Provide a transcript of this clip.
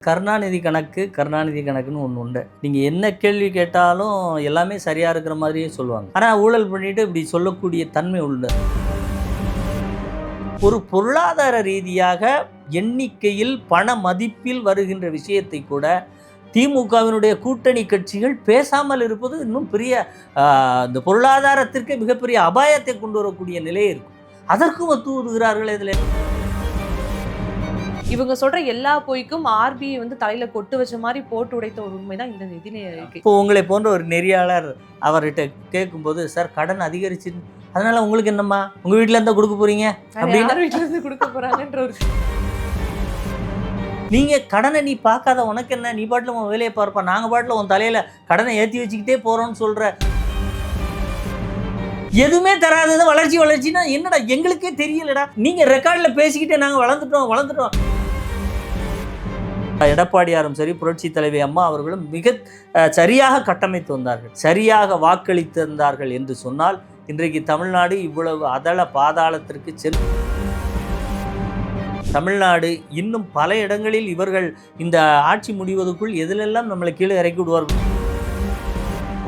கருணாநிதி கணக்குன்னு ஒன்று உண்டு. நீங்கள் என்ன கேள்வி கேட்டாலும் எல்லாமே சரியாக இருக்கிற மாதிரியே சொல்லுவாங்க. ஆனால் ஊழல் பண்ணிட்டு இப்படி சொல்லக்கூடிய தன்மை உண்டு. ஒரு பொருளாதார ரீதியாக எண்ணிக்கையில் பண மதிப்பில் வருகின்ற விஷயத்தை கூட திமுகவினுடைய கூட்டணி கட்சிகள் பேசாமல் இருப்பது இன்னும் பெரிய இந்த பொருளாதாரத்திற்கு மிகப்பெரிய அபாயத்தை கொண்டு வரக்கூடிய நிலை இருக்கும். அதற்கும் ஒத்து வருகிறார்கள். இதில் இவங்க சொல்ற எல்லா பொய்க்கும் ஆர்பிஐ தலையில கொட்டு வச்ச மாதிரி போட்டு உடைத்த ஒரு உண்மைதான் இந்த நிதி அறிக்கை. இப்போ உங்களை போன்ற ஒரு நெறியாளர் அவர்கிட்ட கேட்கும்போது, சார் கடன் அதிகரிச்சு, அதனால உங்களுக்கு என்னம்மா, உங்க வீட்டுல இருந்தா கொடுக்க போறீங்க அப்படின்னு வீட்டுல இருந்து கொடுக்க போறாங்கன்ற ஒரு நீங்க கடனை நீ பார்க்காத உனக்கு என்ன, நீ பாட்டுல உன் வேலையை பார்ப்பா, நாங்க பாட்டுல உன் தலையில கடனை ஏற்றி வச்சுக்கிட்டே போறோம்னு சொல்ற. எதுவுமே தராதது வளர்ச்சினா என்னடா, எங்களுக்கே தெரியலடா. நீங்க ரெக்கார்ட்ல பேசிக்கிட்டே நாங்க வளர்ந்துட்டோம். எடப்பாடியாரும் சரி, புரட்சி தலைவி அம்மா அவர்களும் மிக சரியாக கட்டமைத்து வந்தார்கள், சரியாக வாக்களித்து வந்தார்கள் என்று சொன்னால் இன்றைக்கு தமிழ்நாடு இவ்வளவு அதள பாதாளத்திற்கு செல்லும். தமிழ்நாடு இன்னும் பல இடங்களில் இவர்கள் இந்த ஆட்சி முடிவதற்குள் எதிலெல்லாம் நம்மளை கீழே இறக்கி விடுவார்கள்.